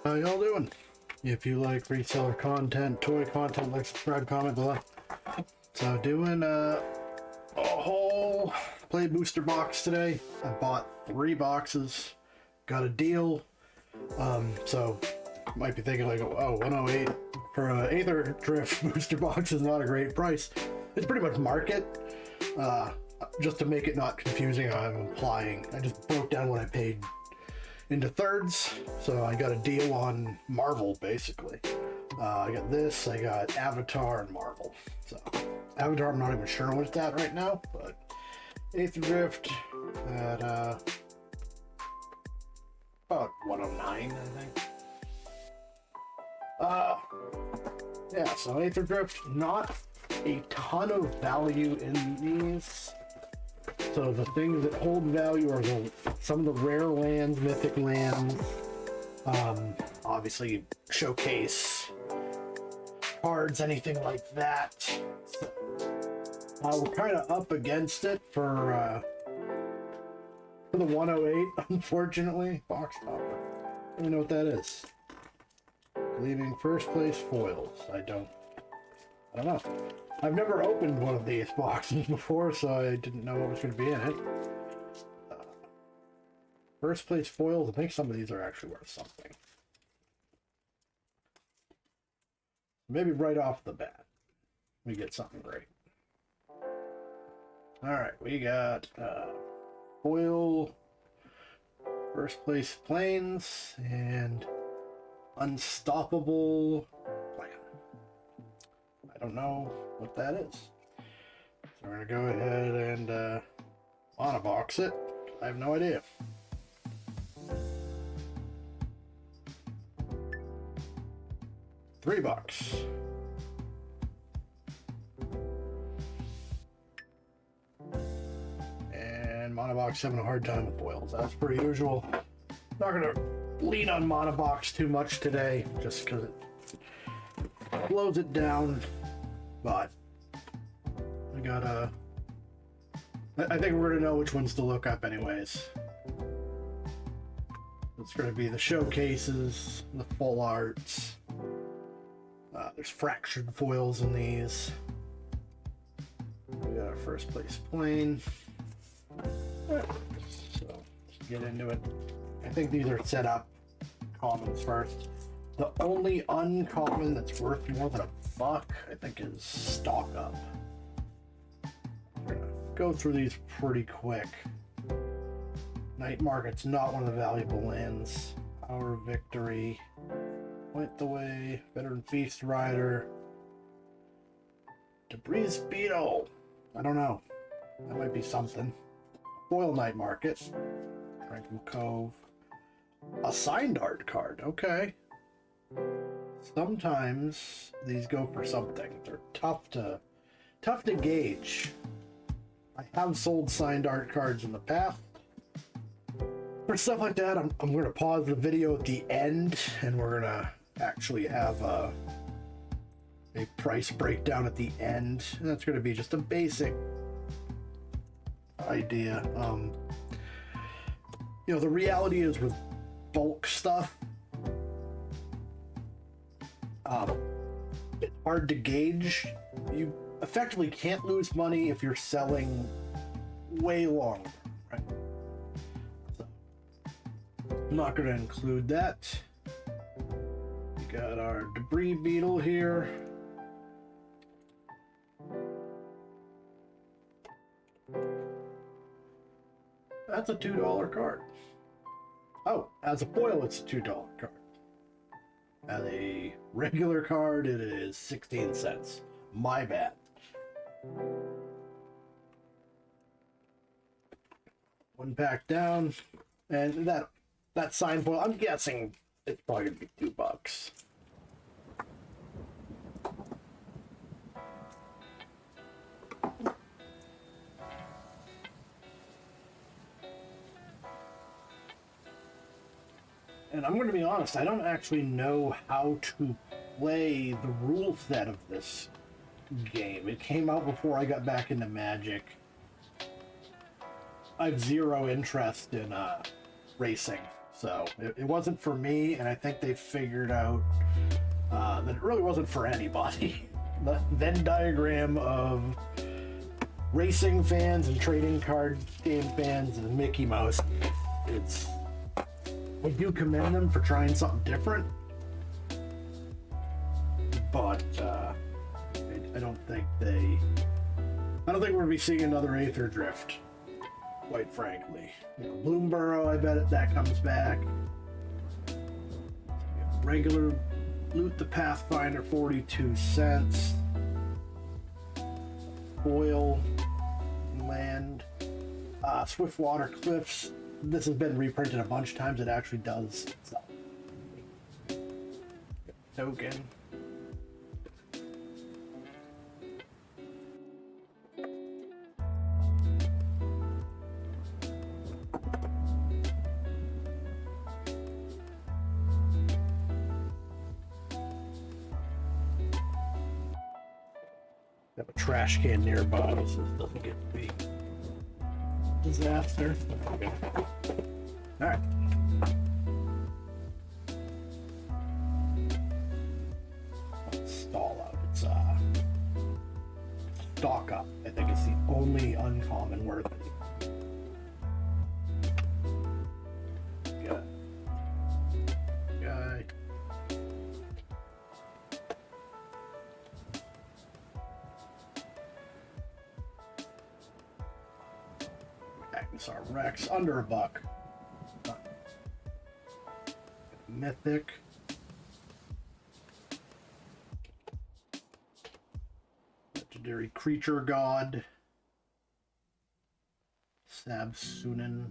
How y'all doing? If you like reseller content, toy content, like, subscribe, comment below. So doing a whole Play Booster box today. I bought 3 boxes, got a deal. So you might be thinking like, oh, 108 for an Aetherdrift Booster box is not a great price. It's pretty much market. Just to make it not confusing, I'm implying. I just broke down what I paid into thirds, so I got a deal on Marvel basically. I got this, I got Avatar and Marvel. So Avatar, I'm not even sure what it's at right now, but Aetherdrift at about 109, I think. Yeah, so Aetherdrift, not a ton of value in these. So the things that hold value are some of the rare lands, mythic lands, obviously showcase cards, anything like that. So, we're kind of up against it for the 108, unfortunately. Box topper. I don't know what that is. Leaving first place foils. I don't know. I've never opened one of these boxes before, so I didn't know what was going to be in it. First place foils, I think some of these are actually worth something. Maybe right off the bat, we get something great. Alright, we got foil, first place planes, and unstoppable plan. I don't know what that is. So we're going to go ahead and monobox it. I have no idea. $3. And monobox having a hard time with foils. That's pretty usual. Not going to lean on monobox too much today, just because it slows it down. But I got I think we're gonna know which ones to look up anyways. It's gonna be the showcases, the full arts. There's fractured foils in these. We got our first place plane. So let's get into it. I think these are set up commons first. The only uncommon that's worth more than $1, I think, is Stock Up. We're gonna go through these pretty quick. Night Market's not one of the valuable lands. Our Victory, Point the Way, Veteran Feast Rider, Debris Beetle. I don't know. That might be something. Foil Night Market, Tranquil Cove, a signed art card. Okay. Sometimes these go for something. They're tough to gauge. I have sold signed art cards in the past. For stuff like that, I'm going to pause the video at the end, and we're going to actually have a price breakdown at the end. And that's going to be just a basic idea. You know, the reality is with bulk stuff, it's hard to gauge. You effectively can't lose money if you're selling way long, right? So I'm not going to include that. We got our Debris Beetle here. That's a $2 card. Oh, as a foil, it's a $2 card. As a regular card, it is 16 cents. My bad. One pack down, and that signed foil, I'm guessing it's probably gonna be $2. And I'm going to be honest, I don't actually know how to play the rule set of this game. It came out before I got back into Magic. I have zero interest in racing, So it wasn't for me, and I think they figured out that it really wasn't for anybody. The Venn diagram of racing fans and trading card game fans and Mickey Mouse. I do commend them for trying something different, but I don't think we're gonna be seeing another Aetherdrift, quite frankly. You know, Bloomborough, I bet that comes back. Regular Loot the Pathfinder, 42 cents. Foil land. Swiftwater Cliffs. This has been reprinted a bunch of times. It actually does sell. Token. Have a trash can nearby so this doesn't get to be a disaster. Okay. All right. Stall out. It's stock up. I think it's the only uncommon worth it. Got guy. Our Rex under $1. Mythic. Legendary Creature God. Sabsunin.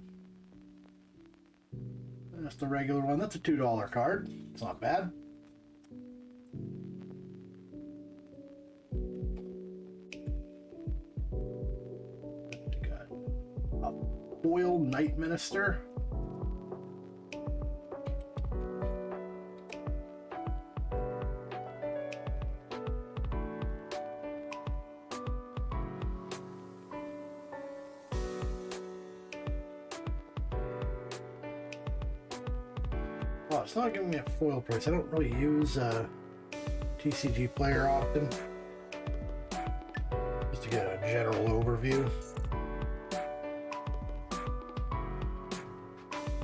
That's the regular one. That's a $2 card. It's not bad. Foil Night Minister. Well, it's not giving me a foil price. I don't really use TCG Player often. Just to get a general overview.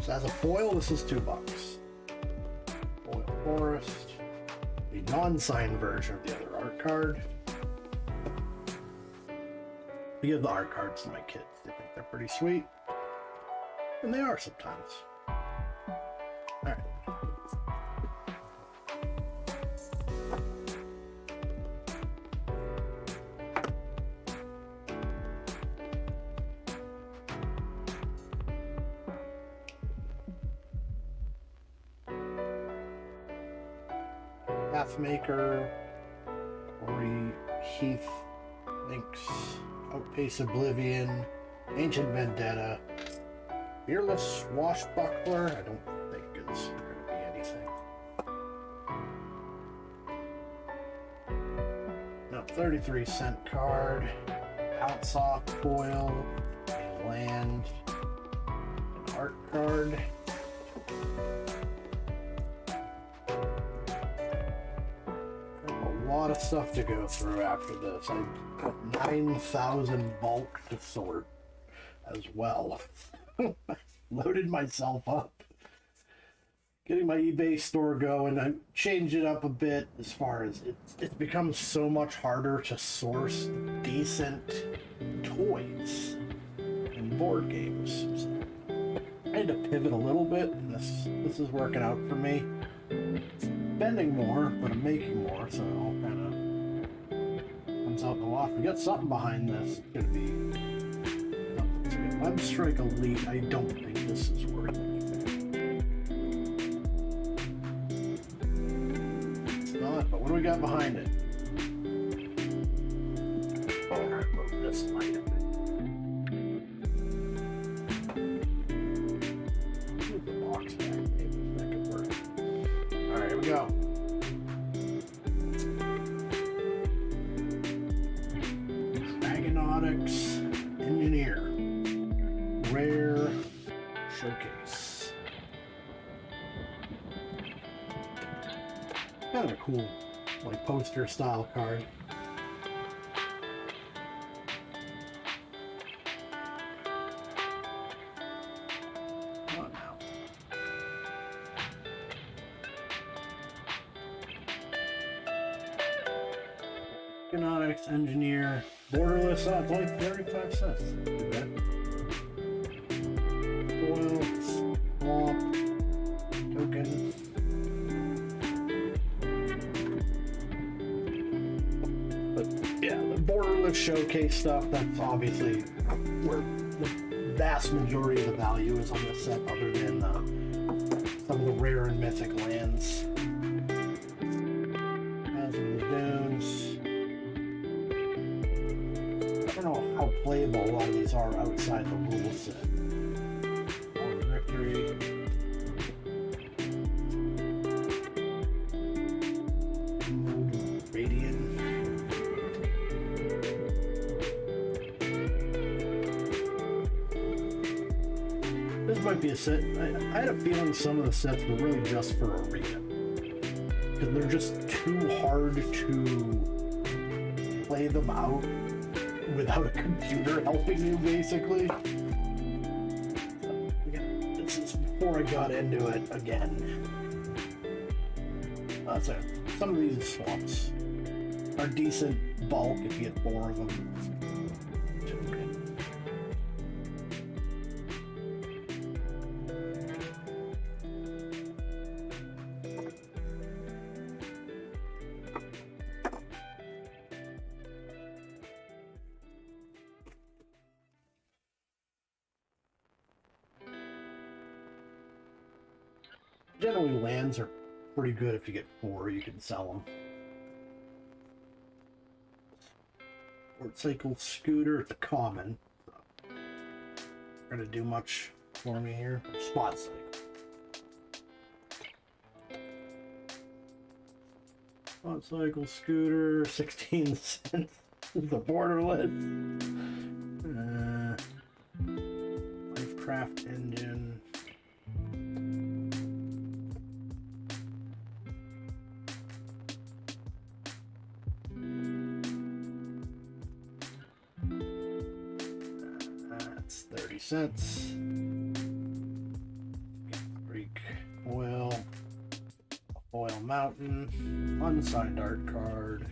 So as a foil, this is $2. Foil Forest, the non-signed version of the other art card. I give the art cards to my kids. They think they're pretty sweet, and they are sometimes. All right. Pathmaker, Corey, Heath, Lynx, Outpace Oblivion, Ancient Vendetta, Fearless Swashbuckler. I don't think it's going to be anything. No, 33-cent card, Outsoft foil, a land, an art card. A lot of stuff to go through after this. I put 9,000 bulk to sort as well. Loaded myself up. Getting my eBay store going. I changed it up a bit as far as it's become so much harder to source decent toys and board games. So I had to pivot a little bit, and this is working out for me. Spending more, but I'm making more, so it all kind of comes out in the wash. We got something behind this. It's gonna be Webstrike Elite. I don't think this is worth anything. It's not, but what do we got behind it? Move this light a bit. Move the box back, maybe make it work. Alright, here we go. Dragonautics Engineer. Rare Showcase. Kind of a cool, like, poster style card. Oh, now. Economics, engineer, borderless. Oh, it's only 35 cents. Too bad. Oil, swap, token. But yeah, the borderless showcase stuff, that's obviously where the vast majority of the value is on this set, other than some of the rare and mythic lands. As in the Dunes. I don't know how playable a lot of these are outside the rule set. Victory. Radiant. This might be a set. I had a feeling some of the sets were really just for Arena. Because they're just too hard to play them out without a computer helping you, basically. This is before I got into it again. So some of these swaps are decent bulk if you get 4 of them. Generally, lands are pretty good. If you get 4, you can sell them. Motorcycle scooter, it's a common. Not gonna do much for me here. Spot cycle. Spot cycle scooter, 16 cents. The borderless. Lifecraft engine. Cents. Greek oil, oil mountain, unsigned art card.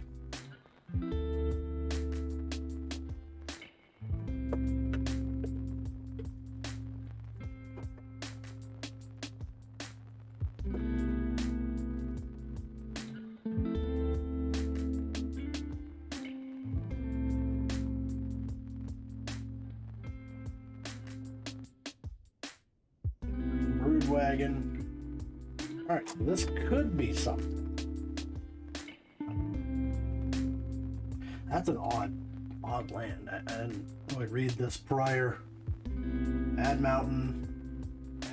Wagon. Alright, so this could be something. That's an odd land. I didn't really read this prior. Add mountain.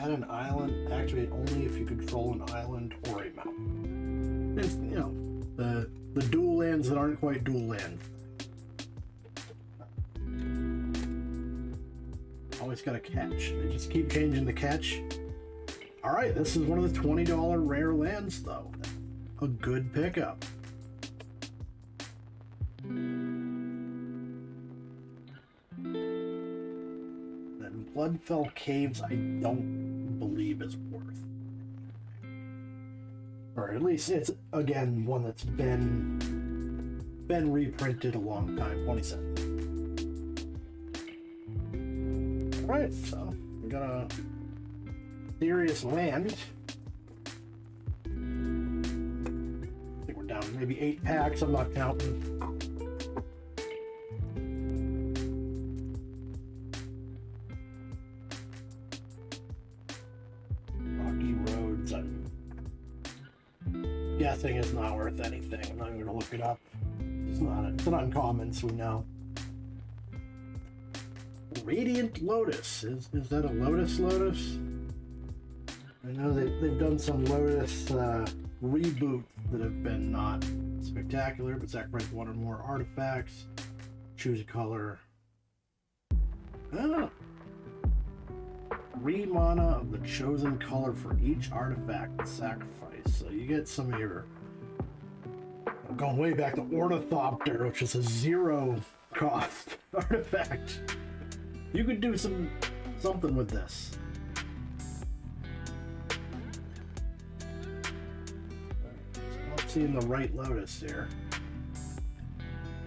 Add an island. Actually, only if you control an island or a mountain. It's, you know, the dual lands that aren't quite dual lands. Always got a catch. They just keep changing the catch. Alright, this is one of the $20 rare lands, though. A good pickup. Then Bloodfell Caves, I don't believe is worth. Or at least it's, again, one that's been reprinted a long time. 20 cents. Alright, so we got a serious land. I think we're down maybe 8 packs, I'm not counting. Rocky Roads, I'm guessing is not worth anything. I'm not even gonna look it up. It's an uncommon, so we know. Radiant Lotus. Is that a Lotus? I know they've done some Lotus reboots that have been not spectacular, but sacrifice 1 or more artifacts. Choose a color. Ah. 3 mana of the chosen color for each artifact sacrifice. So you get some of your I'm going way back to Ornithopter, which is a 0 cost artifact. You could do something with this. I'm not seeing the right Lotus here.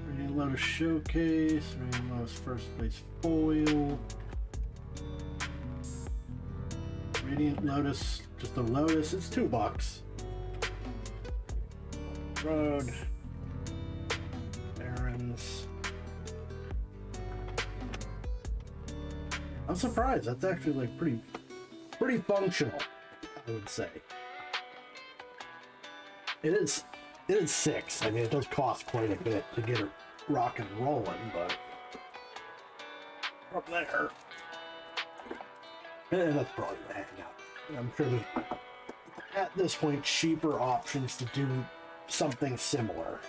Radiant Lotus Showcase, Radiant Lotus First Place Foil. Radiant Lotus, just a Lotus, it's $2. Road. Barons. I'm surprised, that's actually like pretty functional, I would say. It is 6. I mean, it does cost quite a bit to get it rock and rolling, but up there. And that's probably the hangout. I'm sure there's, at this point, cheaper options to do something similar.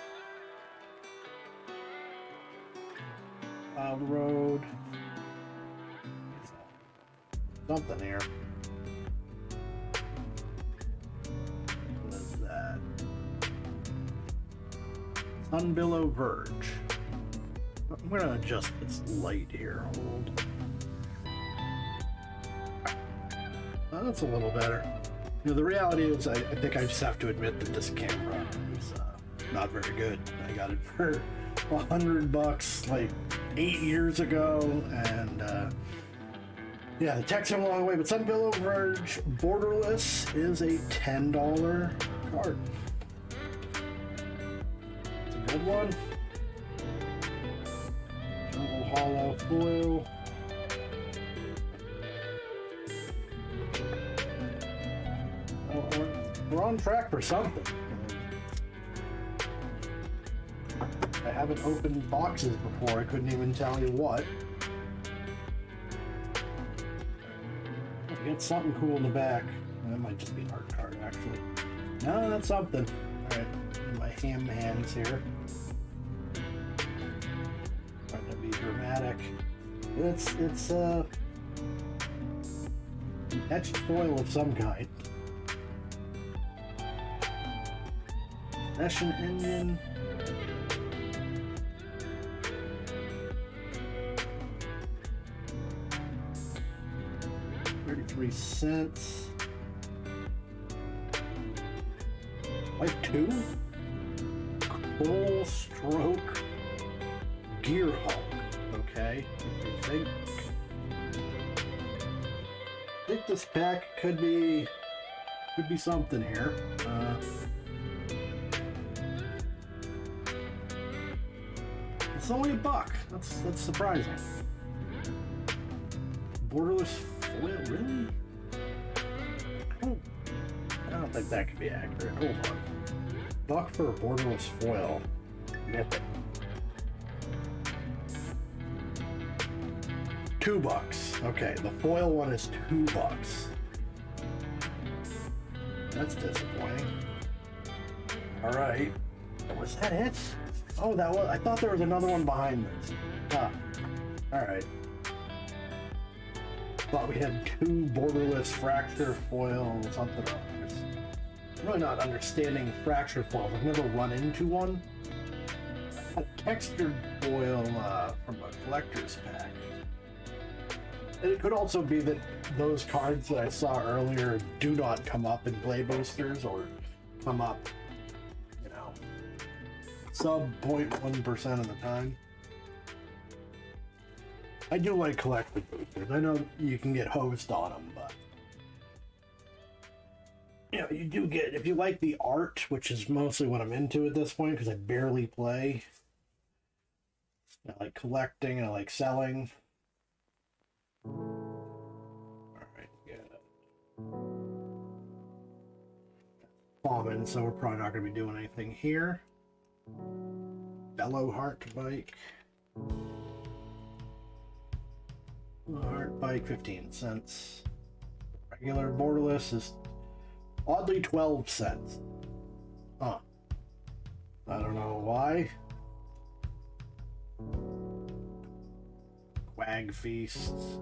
Road. Something here. What is that? Sunbillow Verge. I'm gonna adjust this light here. Hold. That's a little better. You know, the reality is, I think I just have to admit that this camera is not very good. I got it for $100 like 8 years ago, and yeah, the tech's come a long way. But Sunbillow Verge Borderless is a $10 card. It's a good one. Jungle Hollow Foil. We're on track for something. I haven't opened boxes before. I couldn't even tell you what. I get something cool in the back. That might just be an art card, actually. No, that's something. All right, in my hands here. Trying to be dramatic. It's an etched foil of some kind. Session Engine. $0.33. Like 2? Full Stroke Gear Hulk. Okay. I think this pack could be something here. It's only $1. That's surprising. Borderless foil, really? I don't think that could be accurate. Hold on. $1 for a borderless foil. Mythic. $2. Okay, the foil one is $2. That's disappointing. All right. Was that it? Oh, that was. I thought there was another one behind this. Ah. All right. Thought we had 2 borderless fracture foil or something. I'm really not understanding fracture foils. I've never run into one. A textured foil from a collector's pack. And it could also be that those cards that I saw earlier do not come up in play boosters or come up, you know, sub 0.1% of the time. I do like collected boosters. I know you can get hosed on them, but you know, you do get, if you like the art, which is mostly what I'm into at this point because I barely play. I like collecting and I like selling. Alright, yeah. Common, so we're probably not going to be doing anything here. Bellow Heart Bike. Heart Bike, 15 cents. Regular borderless is oddly 12 cents. Huh. I don't know why. Quag Feasts.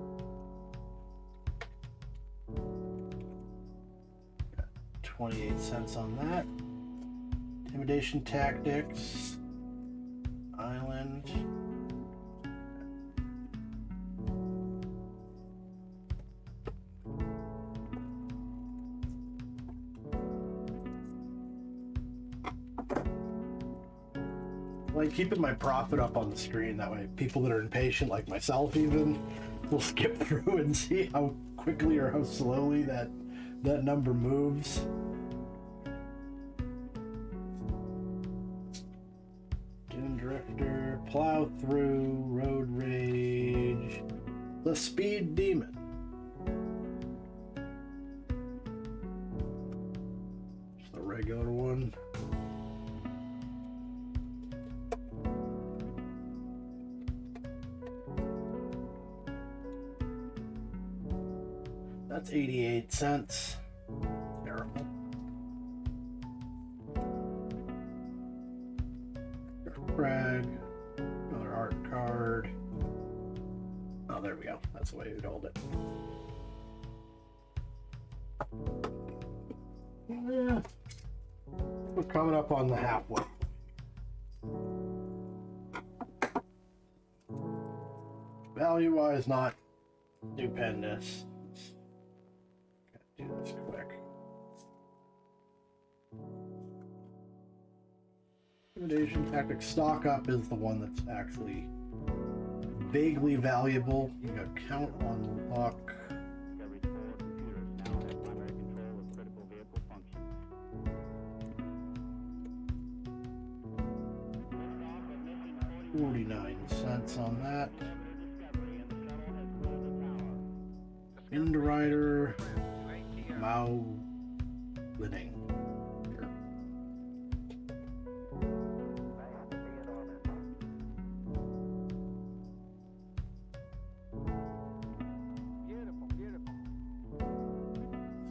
28 cents on that. Intimidation Tactics. Island. Like keeping my profit up on the screen, that way people that are impatient like myself even will skip through and see how quickly or how slowly that number moves. Drifter, Plow Through, Road Rage, the Speed Demon. Just the regular one. That's 88 cents. Terrible. Crag. Another art card. Oh, there we go. That's the way you'd hold it. Yeah. We're coming up on the halfway. Value-wise, not stupendous. Gotta do this quick. Intimidation Tactic stock up is the one that's actually vaguely valuable. You got Count on Luck. $0.49 on that. Indrider, Mao Winning.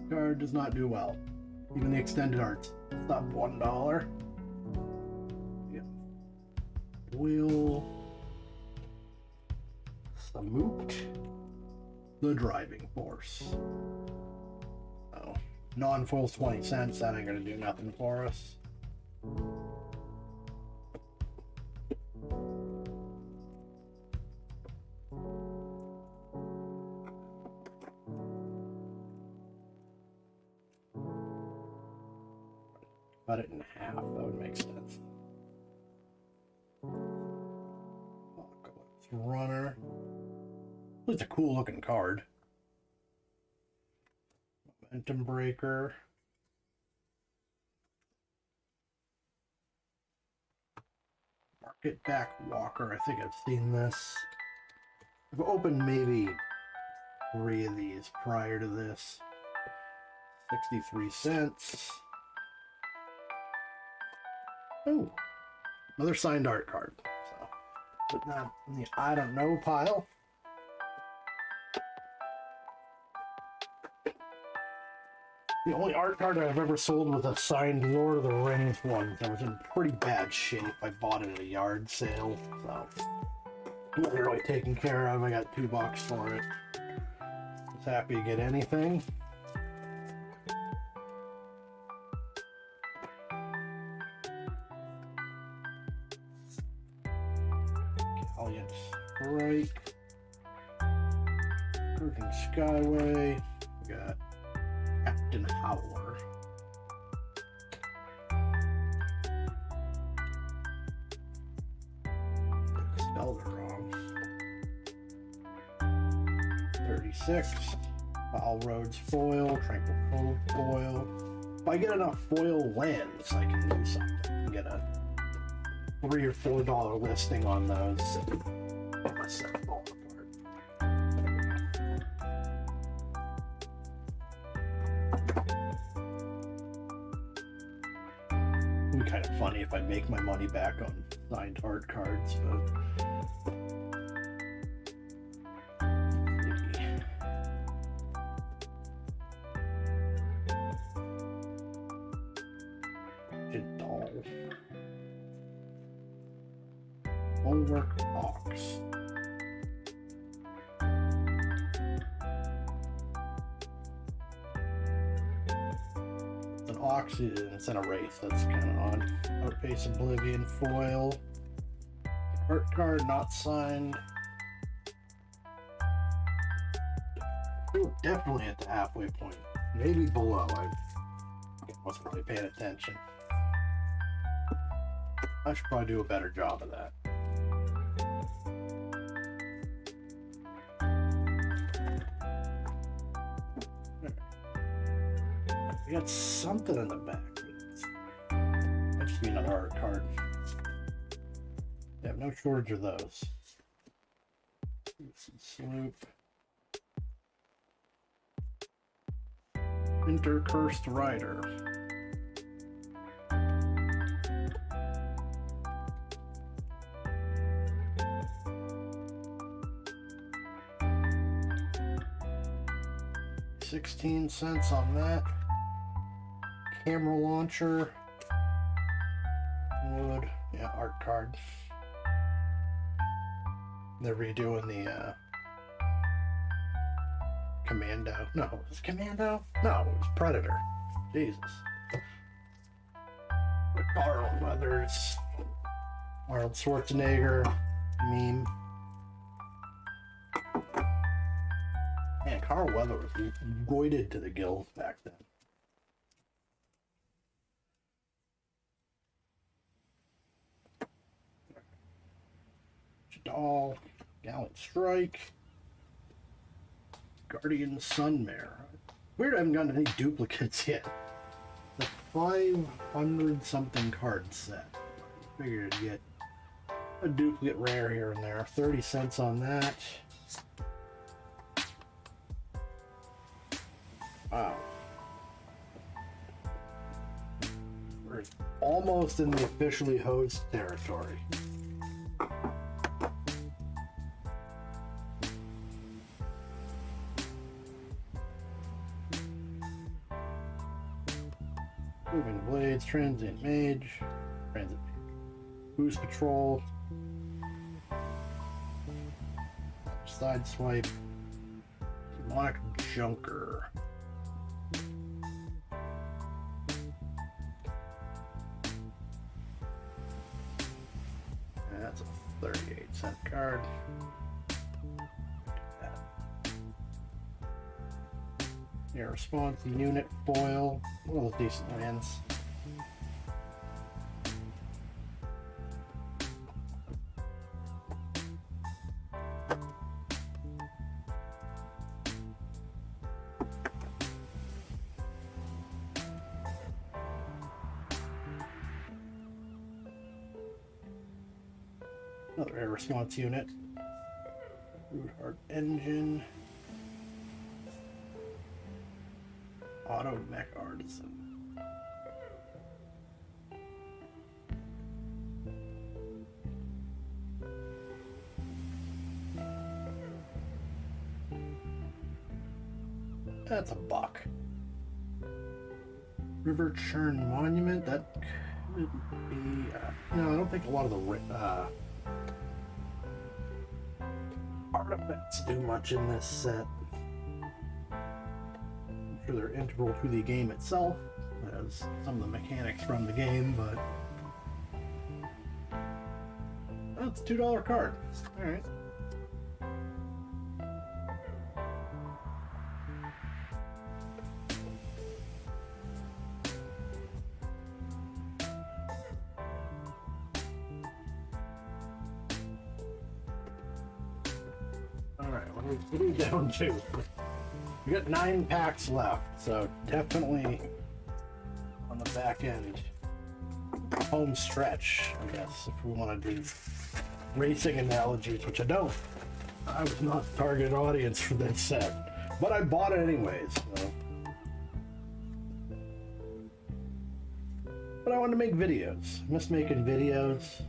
Card does not do well. Even the extended arts. Stop $1. Yeah. Wheel. Samoot. The Driving Force. Oh. Non-foil's 20 cents. That ain't gonna do nothing for us. Cut it in half, that would make sense. Apocalypse Runner. It's a cool looking card. Momentum Breaker. Market Back Walker. I think I've seen this. I've opened maybe 3 of these prior to this. 63 cents. Oh, another signed art card. So, put that in the I don't know pile. The only art card I've ever sold was a signed Lord of the Rings one that was in pretty bad shape. I bought it at a yard sale, so wasn't really taken care of. I got $2 for it. Was happy to get anything. Strike, Virgin Skyway, we got Captain Howler. Spelled it wrong. 36, Foul Roads foil, Tranquil Cove foil. If I get enough foil lands, I can do something. I can get a $3 or $4 listing on those. It'd be kind of funny if I make my money back on signed art cards, but doll. Bulwark Ox. box instead of Wraith. That's kind of odd. Outpace Oblivion foil. Art card not signed. We were definitely at the halfway point. Maybe below. I wasn't really paying attention. I should probably do a better job of that. We got something in the back. That should be another art card. Yeah, no shortage of those. Sloop. Intercursed Rider. $0.16 on that. Camera launcher. Wood. Yeah, art card. They're redoing the Commando. No, it was Commando? No, it was Predator. Jesus. The Carl Weathers. Arnold Schwarzenegger. Meme. Man, Carl Weathers was goited to the gills back then. Jadal. Gallant Strike. Guardian Sunmare. Weird I haven't gotten any duplicates yet. The 500 something card set. Figured to get a duplicate rare here and there. 30 cents on that. Wow. We're almost in the officially hosed territory. Moving Blades, Transient Mage, Boost Patrol, Side Swipe, Demonic Junker. That's a 38-cent card. Yeah, response unit foil. One of those decent lands. Another air response unit. Root Heart Engine. Auto Mech Artisan. That's a buck. River Churn Monument. That could be. No, I don't think a lot of the artifacts do much in this set. They're integral to the game itself, as some of the mechanics from the game, but that's a $2 card. Alright. Alright, what are we down to? We got 9 packs left, so definitely on the back end. Home stretch, I guess, if we want to do racing analogies, which I don't. I was not the target audience for this set, but I bought it anyways. So. But I wanted to make videos. I miss making videos.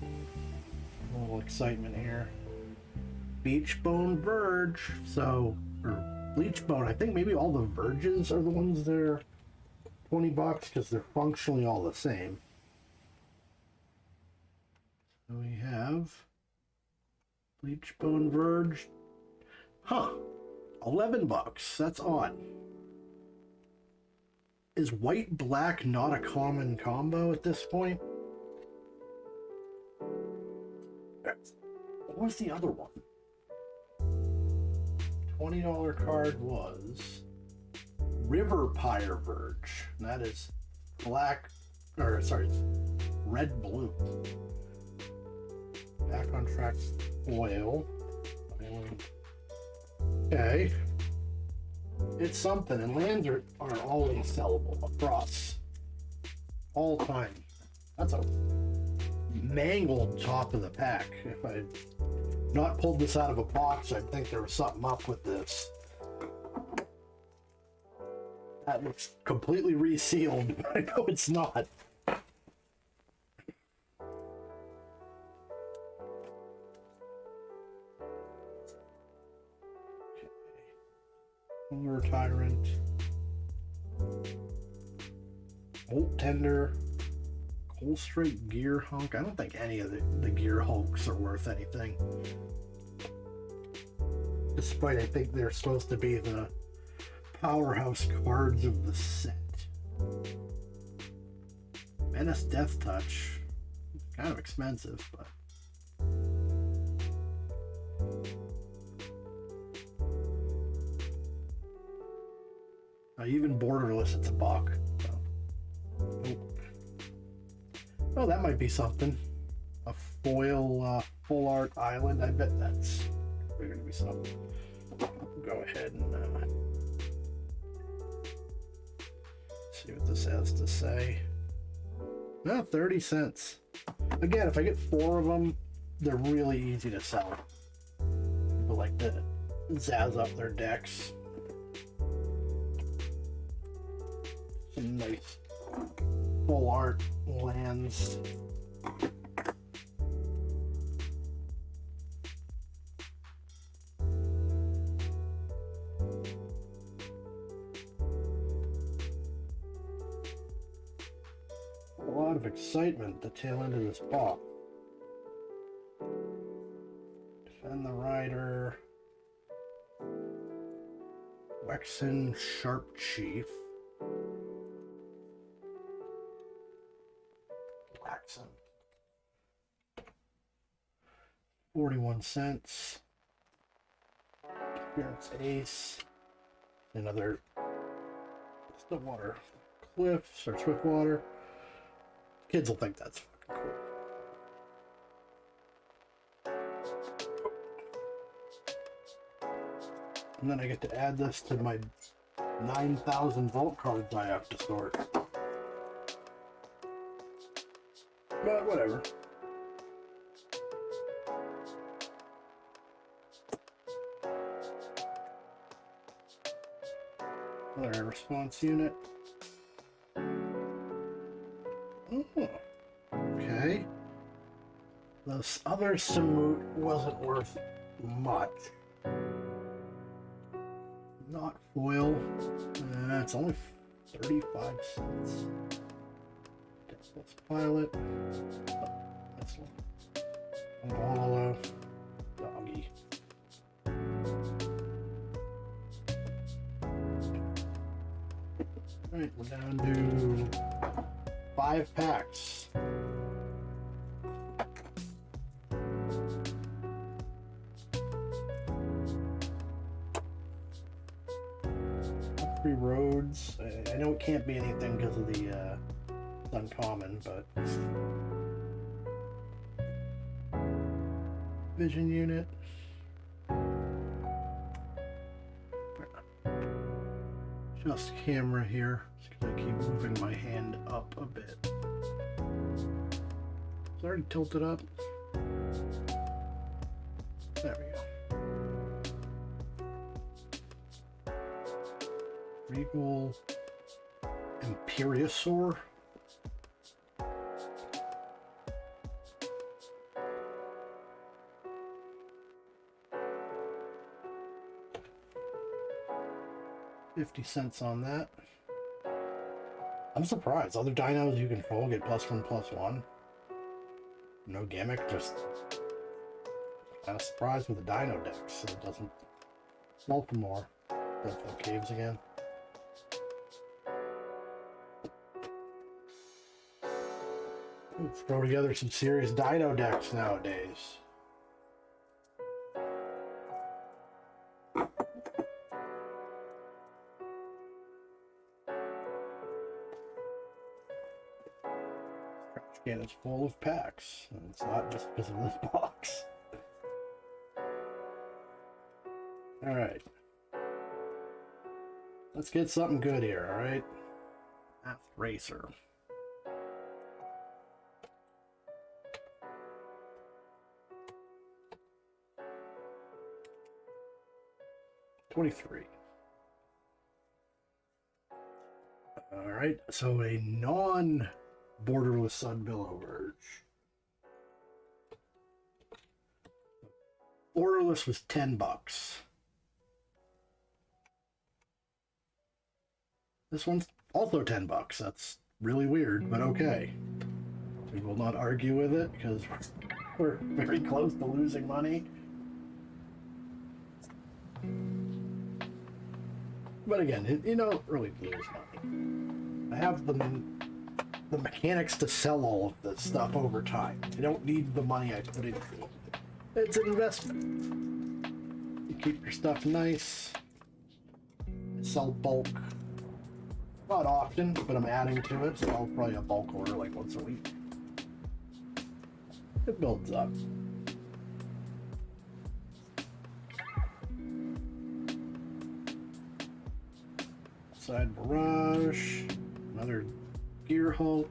A little excitement here. Beachbone Verge, so, or Bleachbone, I think maybe all the Verges are the ones that are $20 because they're functionally all the same. So we have Bleachbone Verge. Huh. $11. That's odd. Is white black not a common combo at this point? What was the other one? $20 card was River Pyre Verge. And that is black, or sorry, red blue. Back on track foil. Okay. It's something, and lands are always sellable across all time. That's a mangled top of the pack. If I had not pulled this out of a box, I'd think there was something up with this. That looks completely resealed, but I know it's not. Polar Tyrant, Bolt Tender, Cold Straight Gear Hunk. I don't think any of the Gear Hulks are worth anything. Despite I think they're supposed to be the powerhouse cards of the set. Menace Death Touch. Kind of expensive, but even borderless, it's a buck. So. Nope. Oh, that might be something. A foil full art island. I bet that's going to be something. Go ahead and see what this has to say. No, 30 cents. Again, if I get 4 of them, they're really easy to sell. People like to zazz up their decks. Some nice full art lands. A lot of excitement at the tail end of this pop. Defend the Rider. Wexen Sharp Chief. Waxen. 41 cents. Appearance Ace. Another Stillwater Cliffs or Swiftwater. Kids will think that's fucking cool. And then I get to add this to my 9,000 vault cards I have to sort. But whatever. Another response unit. Oh, okay. This other Samut wasn't worth much. Not foil. It's only 35 cents. Let's pilot. Oh, this one. Hollow. Doggy. Alright, we're down to 5 packs. Free roads. I know it can't be anything because of the uncommon, but vision unit. Just camera here. Just gonna keep moving my hand up a bit. It's already tilted up. There we go. Regal Imperiosaur. $0.50 on that. I'm surprised. Other dinos you control get +1/+1. No gimmick, just kind of surprised with the dino decks, so it doesn't sell for more. Deathfall Caves again. Let's throw together some serious dino decks nowadays. Trash can is full of packs, and it's not just because of this box. Alright. Let's get something good here, alright? Math Racer. $23. Alright, so a non-borderless Sunbillow Verge. Borderless was $10. This one's also $10. That's really weird, but okay. We will not argue with it because we're very close to losing money. But again, you don't really lose money. I have the mechanics to sell all of this stuff over time. I don't need the money I put into it. It's an investment. You keep your stuff nice. Sell bulk. Not often, but I'm adding to it, so I'll probably a bulk order like once a week. It builds up. Side Barrage, another Gear Hulk.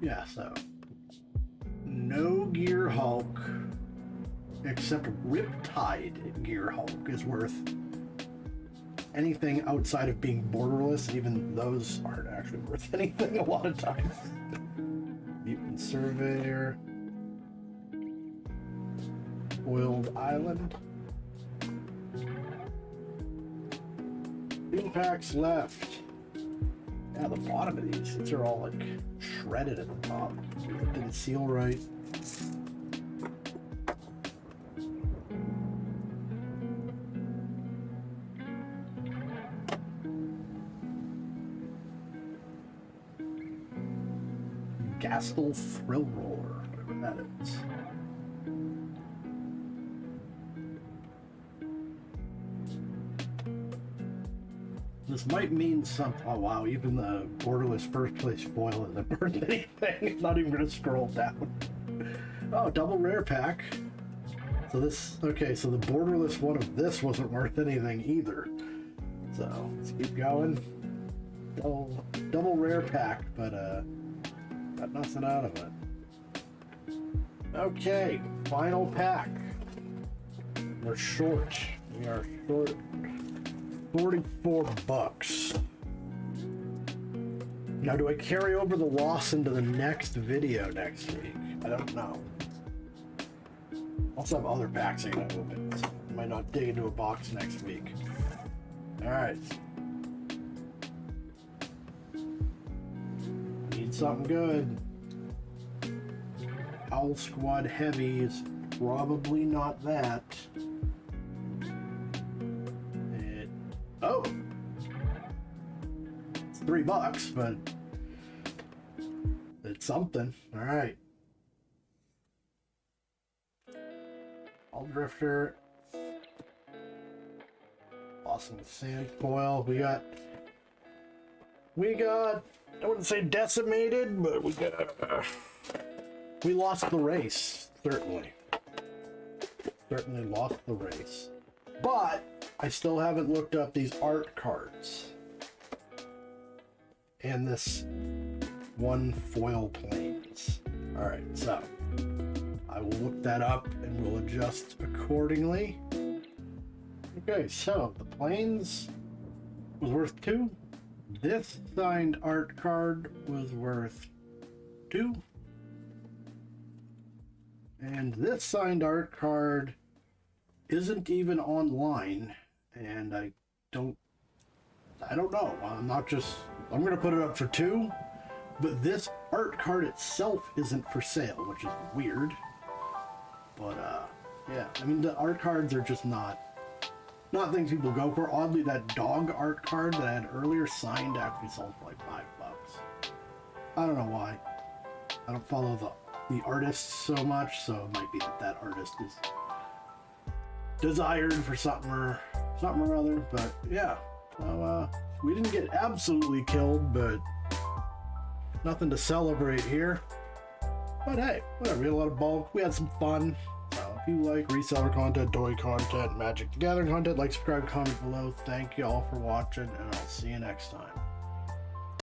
Yeah, so no Gear Hulk except Riptide Gear Hulk is worth anything outside of being borderless. Even those aren't actually worth anything a lot of times. Mutant Surveyor, Boiled Island. 2 packs left. Yeah, the bottom of these are all like shredded at the top. It didn't seal right. Gastel Thrill Roller, whatever that is. This might mean something. Oh wow, even the borderless first place foil isn't worth anything. It's not even gonna scroll down. Oh, double rare pack. So this, okay, so the borderless one of this wasn't worth anything either. So let's keep going. Double rare pack, but got nothing out of it. Okay, final pack. We're short. We are short $44. Now, do I carry over the loss into the next video next week? I don't know. Also have other packs I gotta open, so I might not dig into a box next week. Alright. Need something good. Owl Squad Heavy is probably not that. Oh! It's $3, but it's something. Alright. All Drifter. Awesome Sand Foil. We got, I wouldn't say decimated, but we lost the race, certainly. Certainly lost the race. But I still haven't looked up these art cards. And this one foil planes. Alright, so I will look that up and we'll adjust accordingly. Okay, so the planes was worth 2. This signed art card was worth 2. And this signed art card isn't even online, and I don't know. I'm gonna put it up for 2, but this art card itself isn't for sale, which is weird. But yeah, I mean, the art cards are just not things people go for. Oddly, that dog art card that I had earlier signed actually sold for like $5. I don't know why. I don't follow the artists so much, so it might be that artist is desired for something or other. But yeah, so we didn't get absolutely killed, but nothing to celebrate here. But hey, whatever. We had a lot of bulk. We had some fun. So if you like reseller content, toy content, Magic the Gathering content, like, subscribe, comment below. Thank you all for watching, and I'll see you next time.